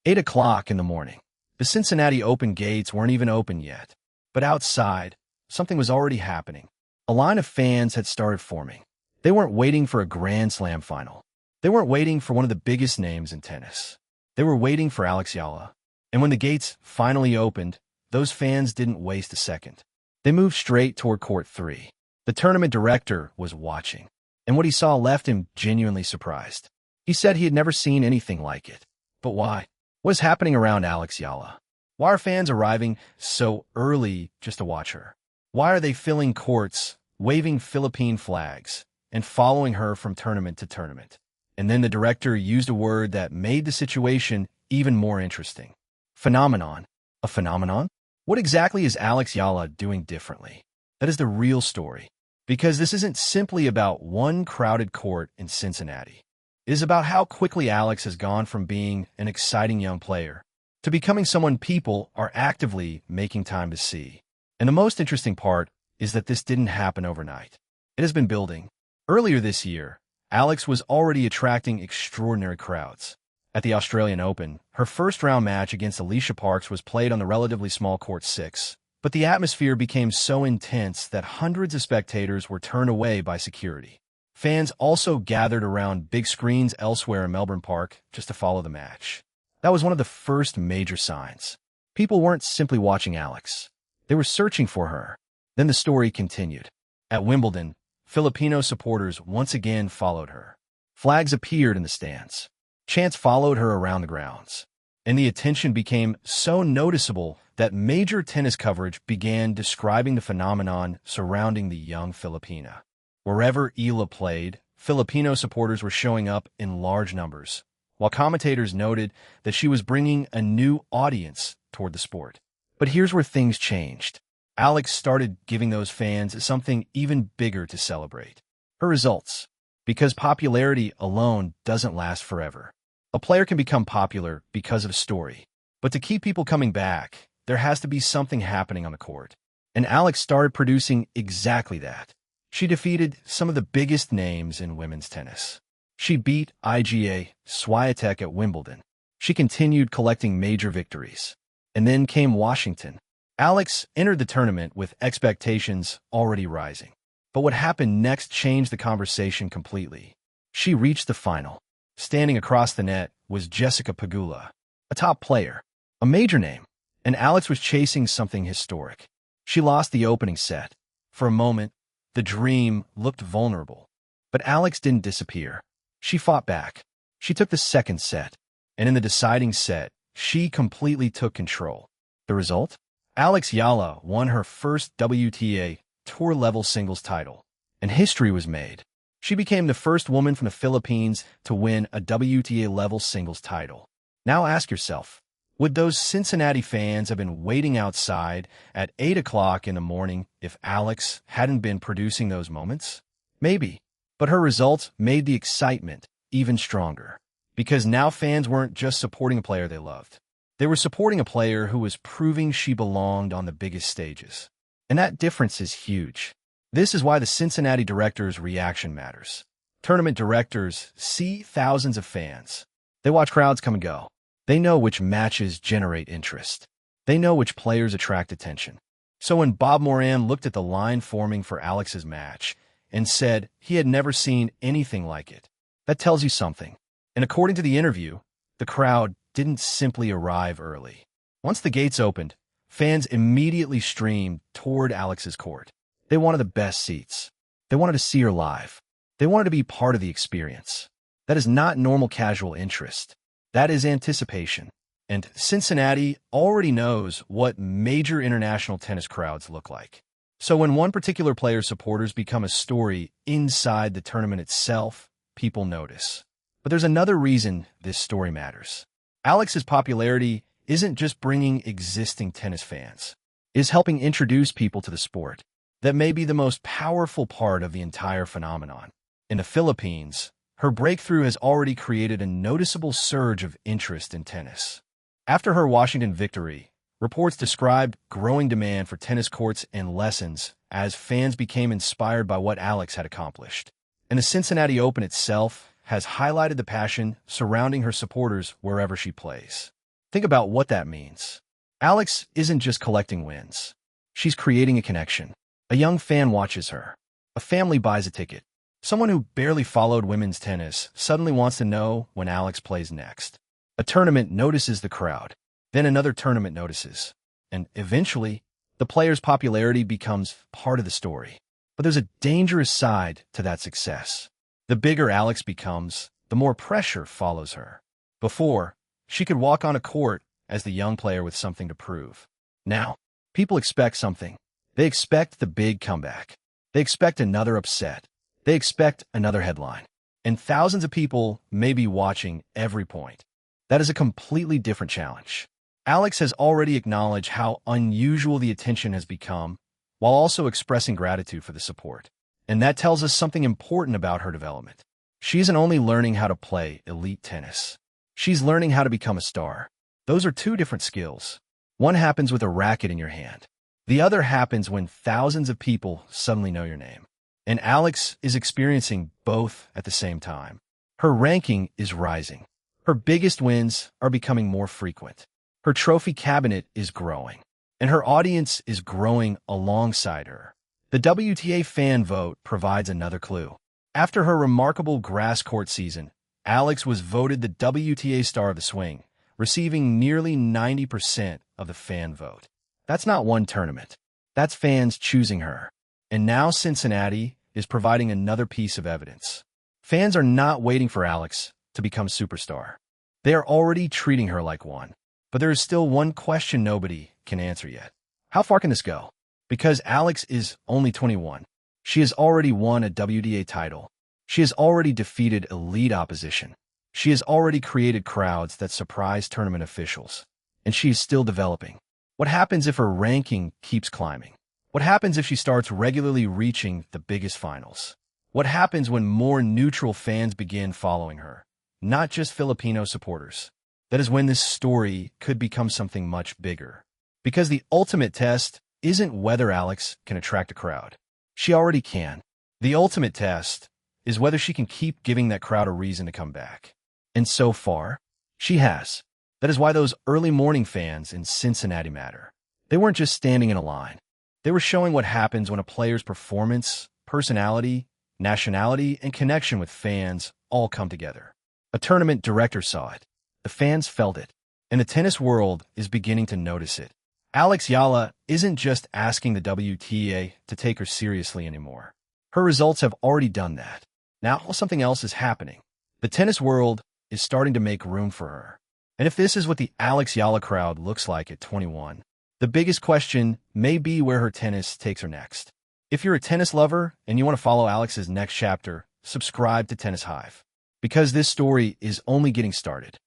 8 o'clock in the morning. The Cincinnati Open gates weren't even open yet. But outside, something was already happening. A line of fans had started forming. They weren't waiting for a Grand Slam final. They weren't waiting for one of the biggest names in tennis. They were waiting for Alex Eala. And when the gates finally opened, those fans didn't waste a second. They moved straight toward Court 3. The tournament director was watching, and what he saw left him genuinely surprised. He said he had never seen anything like it. But why? What is happening around Alex Eala? Why are fans arriving so early just to watch her? Why are they filling courts, waving Philippine flags, and following her from tournament to tournament? And then the director used a word that made the situation even more interesting. Phenomenon. A phenomenon? What exactly is Alex Eala doing differently? That is the real story. Because this isn't simply about one crowded court in Cincinnati. It is about how quickly Alex has gone from being an exciting young player to becoming someone people are actively making time to see. And the most interesting part is that this didn't happen overnight. It has been building. Earlier this year, Alex was already attracting extraordinary crowds. At the Australian Open, her first-round match against Alicia Parks was played on the relatively small Court 6, but the atmosphere became so intense that hundreds of spectators were turned away by security. Fans also gathered around big screens elsewhere in Melbourne Park just to follow the match. That was one of the first major signs. People weren't simply watching Alex. They were searching for her. Then the story continued. At Wimbledon, Filipino supporters once again followed her. Flags appeared in the stands. Chants followed her around the grounds. And the attention became so noticeable that major tennis coverage began describing the phenomenon surrounding the young Filipina. Wherever Eala played, Filipino supporters were showing up in large numbers, while commentators noted that she was bringing a new audience toward the sport. But here's where things changed. Alex started giving those fans something even bigger to celebrate. Her results. Because popularity alone doesn't last forever. A player can become popular because of a story. But to keep people coming back, there has to be something happening on the court. And Alex started producing exactly that. She defeated some of the biggest names in women's tennis. She beat Iga Swiatek at Wimbledon. She continued collecting major victories. And then came Washington. Alex entered the tournament with expectations already rising. But what happened next changed the conversation completely. She reached the final. Standing across the net was Jessica Pegula, a top player, a major name, and Alex was chasing something historic. She lost the opening set. For a moment, the dream looked vulnerable. But Alex didn't disappear. She fought back. She took the second set. And in the deciding set, she completely took control. The result? Alex Eala won her first WTA Tour-level singles title. And history was made. She became the first woman from the Philippines to win a WTA-level singles title. Now ask yourself, would those Cincinnati fans have been waiting outside at 8 o'clock in the morning if Alex hadn't been producing those moments? Maybe. But her results made the excitement even stronger. Because now fans weren't just supporting a player they loved. They were supporting a player who was proving she belonged on the biggest stages. And that difference is huge. This is why the Cincinnati director's reaction matters. Tournament directors see thousands of fans. They watch crowds come and go. They know which matches generate interest. They know which players attract attention. So when Bob Moran looked at the line forming for Alex's match and said he had never seen anything like it, that tells you something. And according to the interview, the crowd didn't simply arrive early. Once the gates opened, fans immediately streamed toward Alex's court. They wanted the best seats. They wanted to see her live. They wanted to be part of the experience. That is not normal casual interest. That is anticipation. And Cincinnati already knows what major international tennis crowds look like. So when one particular player's supporters become a story inside the tournament itself, people notice. But there's another reason this story matters. Alex's popularity isn't just bringing existing tennis fans. It is helping introduce people to the sport. That may be the most powerful part of the entire phenomenon. In the Philippines, her breakthrough has already created a noticeable surge of interest in tennis. After her Washington victory, reports described growing demand for tennis courts and lessons as fans became inspired by what Alex had accomplished. And the Cincinnati Open itself has highlighted the passion surrounding her supporters wherever she plays. Think about what that means. Alex isn't just collecting wins. She's creating a connection. A young fan watches her. A family buys a ticket. Someone who barely followed women's tennis suddenly wants to know when Alex plays next. A tournament notices the crowd. Then another tournament notices. And eventually, the player's popularity becomes part of the story. But there's a dangerous side to that success. The bigger Alex becomes, the more pressure follows her. Before, she could walk on a court as the young player with something to prove. Now, people expect something. They expect the big comeback. They expect another upset. They expect another headline. And thousands of people may be watching every point. That is a completely different challenge. Alex has already acknowledged how unusual the attention has become, while also expressing gratitude for the support. And that tells us something important about her development. She isn't only learning how to play elite tennis. She's learning how to become a star. Those are two different skills. One happens with a racket in your hand. The other happens when thousands of people suddenly know your name. And Alex is experiencing both at the same time. Her ranking is rising. Her biggest wins are becoming more frequent. Her trophy cabinet is growing. And her audience is growing alongside her. The WTA fan vote provides another clue. After her remarkable grass court season, Alex was voted the WTA Star of the Swing, receiving nearly 90% of the fan vote. That's not one tournament. That's fans choosing her. And now Cincinnati is providing another piece of evidence. Fans are not waiting for Alex to become superstar. They are already treating her like one. But there is still one question nobody can answer yet. How far can this go? Because Alex is only 21. She has already won a WTA title. She has already defeated elite opposition. She has already created crowds that surprise tournament officials. And she is still developing. What happens if her ranking keeps climbing? What happens if she starts regularly reaching the biggest finals? What happens when more neutral fans begin following her, not just Filipino supporters? That is when this story could become something much bigger. Because the ultimate test isn't whether Alex can attract a crowd. She already can. The ultimate test is whether she can keep giving that crowd a reason to come back. And so far, she has. That is why those early morning fans in Cincinnati matter. They weren't just standing in a line. They were showing what happens when a player's performance, personality, nationality, and connection with fans all come together. A tournament director saw it. The fans felt it. And the tennis world is beginning to notice it. Alex Eala isn't just asking the WTA to take her seriously anymore. Her results have already done that. Now something else is happening. The tennis world is starting to make room for her. And if this is what the Alex Eala crowd looks like at 21, the biggest question may be where her tennis takes her next. If you're a tennis lover and you want to follow Alex's next chapter, subscribe to Tennis Hive. Because this story is only getting started.